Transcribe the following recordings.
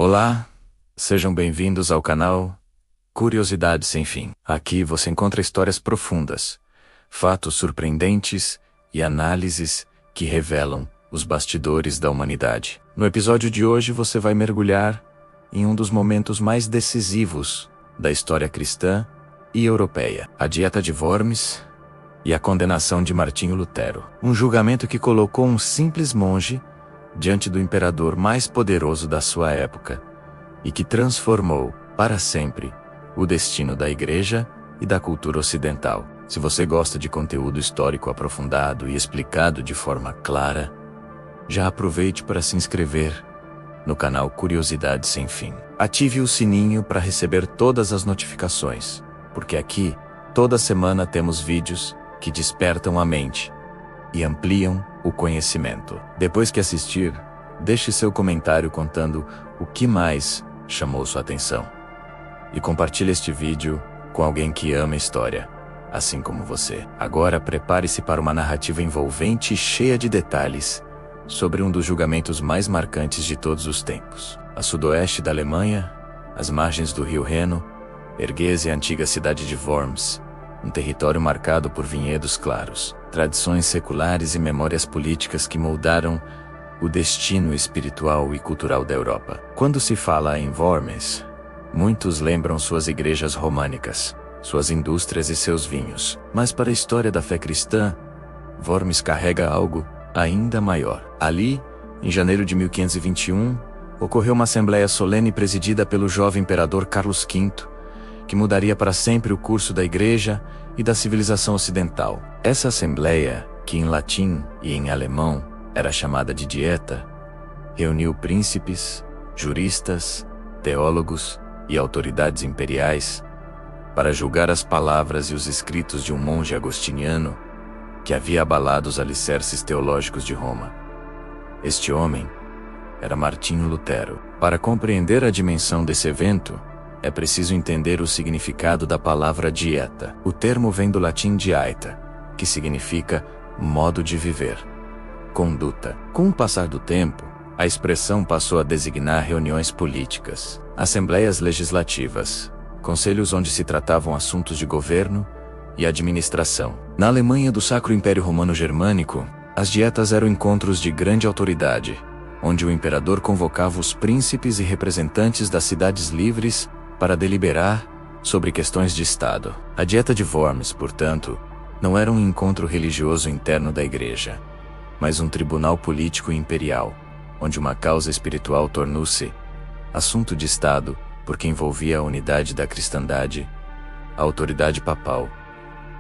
Olá, sejam bem-vindos ao canal Curiosidade Sem Fim. Aqui você encontra histórias profundas, fatos surpreendentes e análises que revelam os bastidores da humanidade. No episódio de hoje você vai mergulhar em um dos momentos mais decisivos da história cristã e europeia: a Dieta de Worms e a condenação de Martinho Lutero. Um julgamento que colocou um simples monge diante do imperador mais poderoso da sua época e que transformou para sempre o destino da Igreja e da cultura ocidental. Se você gosta de conteúdo histórico aprofundado e explicado de forma clara, já aproveite para se inscrever no canal Curiosidade Sem Fim. Ative o sininho para receber todas as notificações, porque aqui, toda semana temos vídeos que despertam a mente e ampliam o conhecimento. Depois que assistir, deixe seu comentário contando o que mais chamou sua atenção. E compartilhe este vídeo com alguém que ama história, assim como você. Agora prepare-se para uma narrativa envolvente e cheia de detalhes sobre um dos julgamentos mais marcantes de todos os tempos. A sudoeste da Alemanha, às margens do rio Reno, erguia-se a antiga cidade de Worms, um território marcado por vinhedos claros, tradições seculares e memórias políticas que moldaram o destino espiritual e cultural da Europa. Quando se fala em Worms, muitos lembram suas igrejas românicas, suas indústrias e seus vinhos. Mas para a história da fé cristã, Worms carrega algo ainda maior. Ali, em janeiro de 1521, ocorreu uma assembleia solene presidida pelo jovem imperador Carlos V, que mudaria para sempre o curso da Igreja e da civilização ocidental. Essa assembleia, que em latim e em alemão era chamada de Dieta, reuniu príncipes, juristas, teólogos e autoridades imperiais para julgar as palavras e os escritos de um monge agostiniano que havia abalado os alicerces teológicos de Roma. Este homem era Martinho Lutero. Para compreender a dimensão desse evento, é preciso entender o significado da palavra dieta. O termo vem do latim dieta, que significa modo de viver, conduta. Com o passar do tempo, a expressão passou a designar reuniões políticas, assembleias legislativas, conselhos onde se tratavam assuntos de governo e administração. Na Alemanha do Sacro Império Romano Germânico, as dietas eram encontros de grande autoridade, onde o imperador convocava os príncipes e representantes das cidades livres para deliberar sobre questões de Estado. A Dieta de Worms, portanto, não era um encontro religioso interno da Igreja, mas um tribunal político e imperial, onde uma causa espiritual tornou-se assunto de Estado porque envolvia a unidade da cristandade, a autoridade papal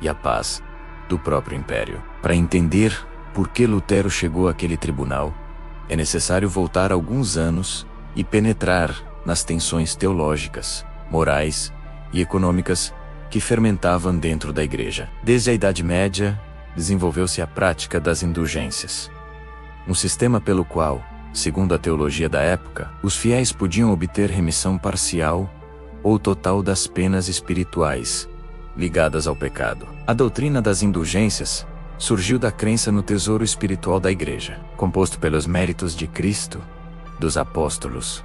e a paz do próprio império. Para entender por que Lutero chegou àquele tribunal, é necessário voltar alguns anos e penetrar nas tensões teológicas, morais e econômicas que fermentavam dentro da Igreja. Desde a Idade Média, desenvolveu-se a prática das indulgências, um sistema pelo qual, segundo a teologia da época, os fiéis podiam obter remissão parcial ou total das penas espirituais ligadas ao pecado. A doutrina das indulgências surgiu da crença no tesouro espiritual da Igreja, composto pelos méritos de Cristo, dos apóstolos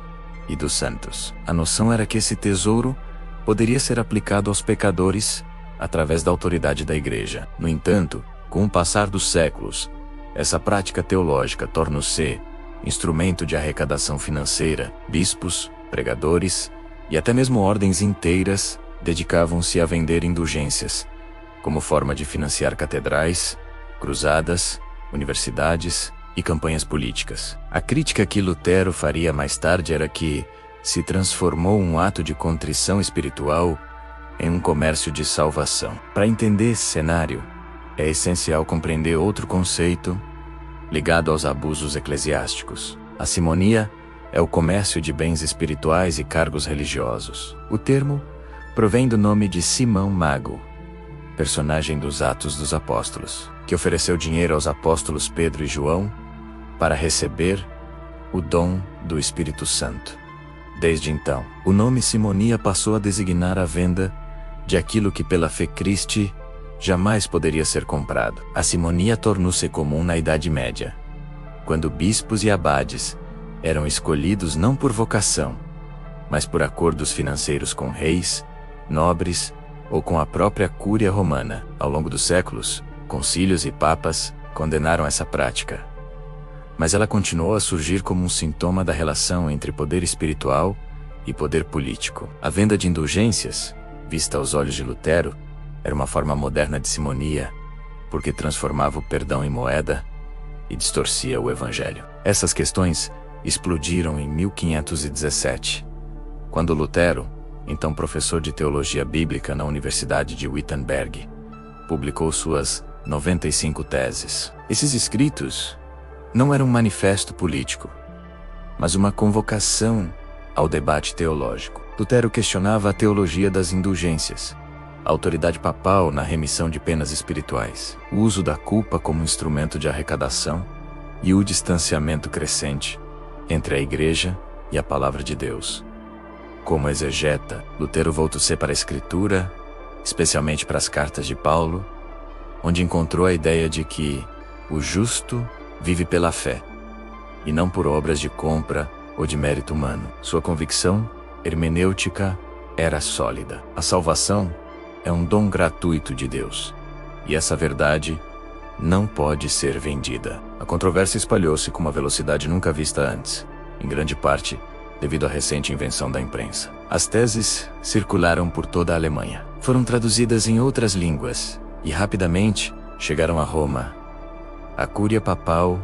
e dos santos. A noção era que esse tesouro poderia ser aplicado aos pecadores através da autoridade da Igreja. No entanto, com o passar dos séculos, essa prática teológica tornou-se instrumento de arrecadação financeira. Bispos, pregadores e até mesmo ordens inteiras dedicavam-se a vender indulgências, como forma de financiar catedrais, cruzadas, universidades e campanhas políticas. A crítica que Lutero faria mais tarde era que se transformou um ato de contrição espiritual em um comércio de salvação. Para entender esse cenário, é essencial compreender outro conceito ligado aos abusos eclesiásticos. A simonia é o comércio de bens espirituais e cargos religiosos. O termo provém do nome de Simão Mago, personagem dos Atos dos Apóstolos, que ofereceu dinheiro aos apóstolos Pedro e João para receber o dom do Espírito Santo. Desde então, o nome simonia passou a designar a venda de aquilo que pela fé Christi jamais poderia ser comprado. A simonia tornou-se comum na Idade Média, quando bispos e abades eram escolhidos não por vocação, mas por acordos financeiros com reis, nobres ou com a própria Cúria Romana. Ao longo dos séculos, concílios e papas condenaram essa prática. Mas ela continuou a surgir como um sintoma da relação entre poder espiritual e poder político. A venda de indulgências, vista aos olhos de Lutero, era uma forma moderna de simonia, porque transformava o perdão em moeda e distorcia o evangelho. Essas questões explodiram em 1517, quando Lutero, então professor de teologia bíblica na Universidade de Wittenberg, publicou suas 95 teses. Esses escritos não eram um manifesto político, mas uma convocação ao debate teológico. Lutero questionava a teologia das indulgências, a autoridade papal na remissão de penas espirituais, o uso da culpa como instrumento de arrecadação e o distanciamento crescente entre a Igreja e a Palavra de Deus. Como exegeta, Lutero voltou-se para a Escritura, especialmente para as cartas de Paulo, onde encontrou a ideia de que o justo vive pela fé, e não por obras de compra ou de mérito humano. Sua convicção hermenêutica era sólida. A salvação é um dom gratuito de Deus, e essa verdade não pode ser vendida. A controvérsia espalhou-se com uma velocidade nunca vista antes, em grande parte devido à recente invenção da imprensa. As teses circularam por toda a Alemanha. Foram traduzidas em outras línguas e rapidamente chegaram a Roma. A Cúria Papal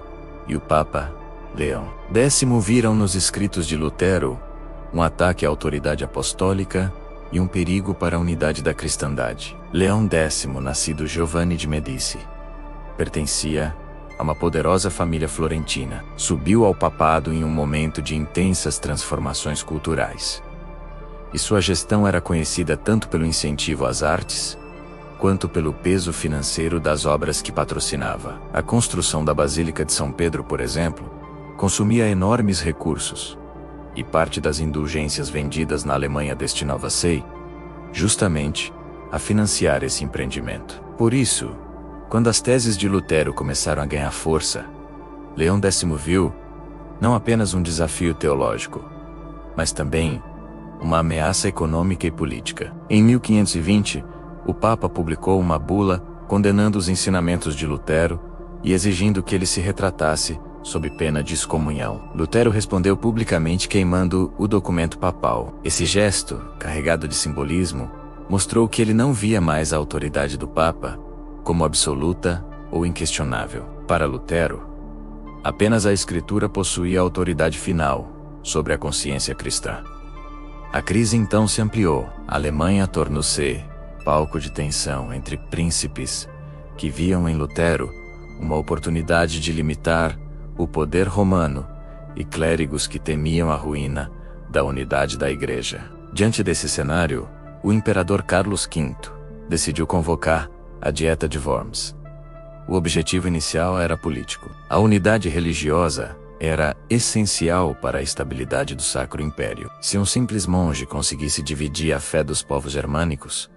e o Papa Leão X viram nos escritos de Lutero um ataque à autoridade apostólica e um perigo para a unidade da cristandade. Leão X, nascido Giovanni de Medici, pertencia a uma poderosa família florentina. Subiu ao papado em um momento de intensas transformações culturais. E sua gestão era conhecida tanto pelo incentivo às artes, quanto pelo peso financeiro das obras que patrocinava. A construção da Basílica de São Pedro, por exemplo, consumia enormes recursos, e parte das indulgências vendidas na Alemanha destinava-se, justamente, a financiar esse empreendimento. Por isso, quando as teses de Lutero começaram a ganhar força, Leão X viu não apenas um desafio teológico, mas também uma ameaça econômica e política. Em 1520, o Papa publicou uma bula condenando os ensinamentos de Lutero e exigindo que ele se retratasse sob pena de excomunhão. Lutero respondeu publicamente queimando o documento papal. Esse gesto, carregado de simbolismo, mostrou que ele não via mais a autoridade do Papa como absoluta ou inquestionável. Para Lutero, apenas a Escritura possuía a autoridade final sobre a consciência cristã. A crise então se ampliou. A Alemanha tornou-se palco de tensão entre príncipes que viam em Lutero uma oportunidade de limitar o poder romano e clérigos que temiam a ruína da unidade da Igreja. Diante desse cenário, o imperador Carlos V decidiu convocar a Dieta de Worms. O objetivo inicial era político. A unidade religiosa era essencial para a estabilidade do Sacro Império. Se um simples monge conseguisse dividir a fé dos povos germânicos,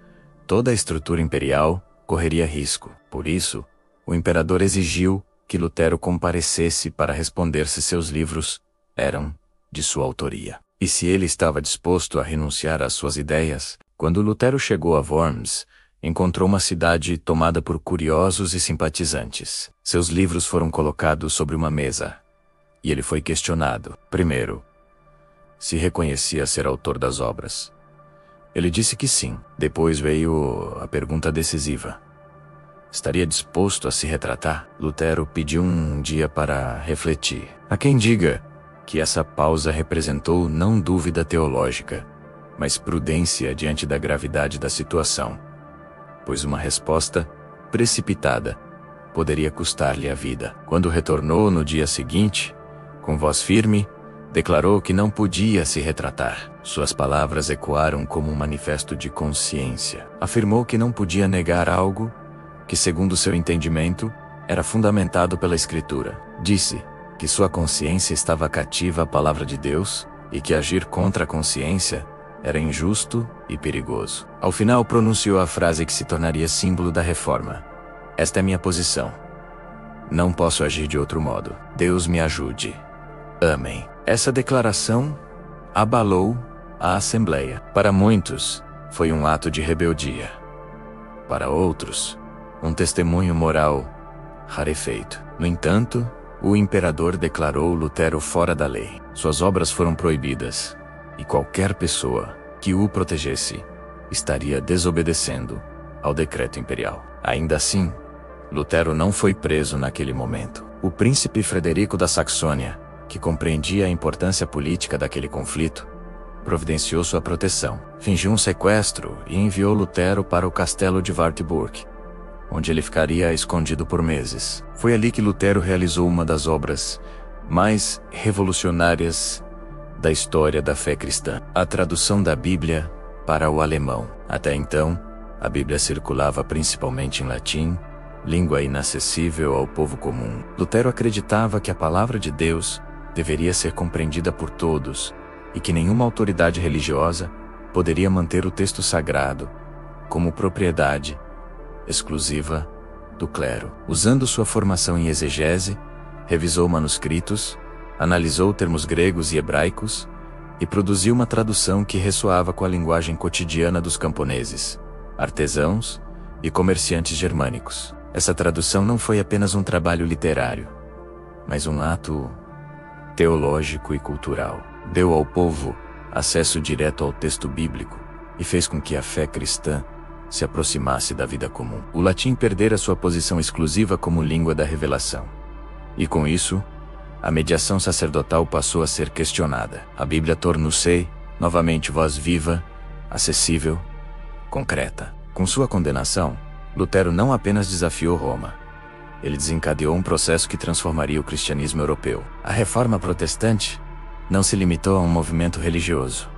toda a estrutura imperial correria risco. Por isso, o imperador exigiu que Lutero comparecesse para responder se seus livros eram de sua autoria, e se ele estava disposto a renunciar às suas ideias. Quando Lutero chegou a Worms, encontrou uma cidade tomada por curiosos e simpatizantes. Seus livros foram colocados sobre uma mesa, e ele foi questionado. Primeiro, se reconhecia ser autor das obras. Ele disse que sim. Depois veio a pergunta decisiva: estaria disposto a se retratar? Lutero pediu um dia para refletir. Há quem diga que essa pausa representou não dúvida teológica, mas prudência diante da gravidade da situação, pois uma resposta precipitada poderia custar-lhe a vida. Quando retornou no dia seguinte, com voz firme, declarou que não podia se retratar. Suas palavras ecoaram como um manifesto de consciência. Afirmou que não podia negar algo que, segundo seu entendimento, era fundamentado pela Escritura. Disse que sua consciência estava cativa à palavra de Deus e que agir contra a consciência era injusto e perigoso. Ao final, pronunciou a frase que se tornaria símbolo da reforma: esta é minha posição. Não posso agir de outro modo. Deus me ajude. Amém. Essa declaração abalou à Assembleia. Para muitos, foi um ato de rebeldia. Para outros, um testemunho moral rarefeito. No entanto, o imperador declarou Lutero fora da lei. Suas obras foram proibidas, e qualquer pessoa que o protegesse estaria desobedecendo ao decreto imperial. Ainda assim, Lutero não foi preso naquele momento. O príncipe Frederico da Saxônia, que compreendia a importância política daquele conflito, providenciou sua proteção. Fingiu um sequestro e enviou Lutero para o castelo de Wartburg, onde ele ficaria escondido por meses. Foi ali que Lutero realizou uma das obras mais revolucionárias da história da fé cristã: a tradução da Bíblia para o alemão. Até então, a Bíblia circulava principalmente em latim, língua inacessível ao povo comum. Lutero acreditava que a palavra de Deus deveria ser compreendida por todos e que nenhuma autoridade religiosa poderia manter o texto sagrado como propriedade exclusiva do clero. Usando sua formação em exegese, revisou manuscritos, analisou termos gregos e hebraicos e produziu uma tradução que ressoava com a linguagem cotidiana dos camponeses, artesãos e comerciantes germânicos. Essa tradução não foi apenas um trabalho literário, mas um ato teológico e cultural. Deu ao povo acesso direto ao texto bíblico e fez com que a fé cristã se aproximasse da vida comum. O latim perdera sua posição exclusiva como língua da revelação. E com isso, a mediação sacerdotal passou a ser questionada. A Bíblia tornou-se, novamente, voz viva, acessível, concreta. Com sua condenação, Lutero não apenas desafiou Roma, ele desencadeou um processo que transformaria o cristianismo europeu. A Reforma Protestante não se limitou a um movimento religioso.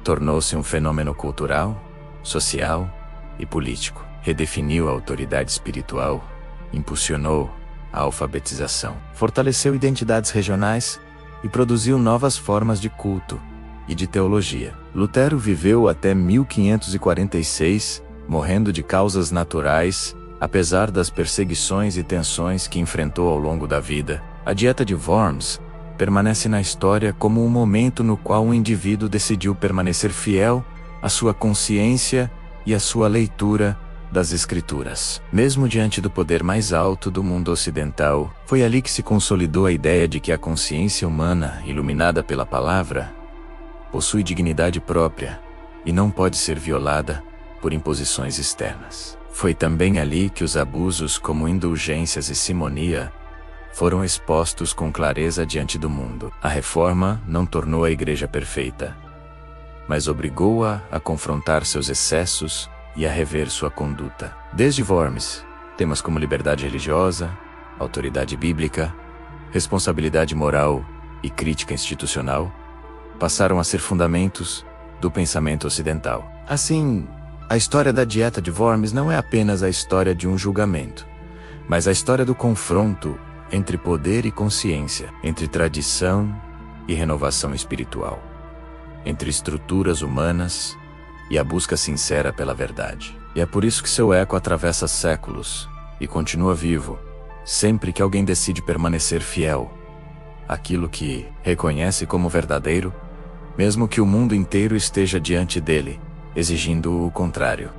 Tornou-se um fenômeno cultural, social e político. Redefiniu a autoridade espiritual, impulsionou a alfabetização, fortaleceu identidades regionais e produziu novas formas de culto e de teologia. Lutero viveu até 1546, morrendo de causas naturais, apesar das perseguições e tensões que enfrentou ao longo da vida. A Dieta de Worms permanece na história como um momento no qual um indivíduo decidiu permanecer fiel à sua consciência e à sua leitura das Escrituras. Mesmo diante do poder mais alto do mundo ocidental, foi ali que se consolidou a ideia de que a consciência humana, iluminada pela palavra, possui dignidade própria e não pode ser violada por imposições externas. Foi também ali que os abusos como indulgências e simonia foram expostos com clareza diante do mundo. A reforma não tornou a igreja perfeita, mas obrigou-a a confrontar seus excessos e a rever sua conduta. Desde Worms, temas como liberdade religiosa, autoridade bíblica, responsabilidade moral e crítica institucional passaram a ser fundamentos do pensamento ocidental. Assim, a história da Dieta de Worms não é apenas a história de um julgamento, mas a história do confronto entre poder e consciência, entre tradição e renovação espiritual, entre estruturas humanas e a busca sincera pela verdade. E é por isso que seu eco atravessa séculos e continua vivo, sempre que alguém decide permanecer fiel àquilo que reconhece como verdadeiro, mesmo que o mundo inteiro esteja diante dele, exigindo o contrário.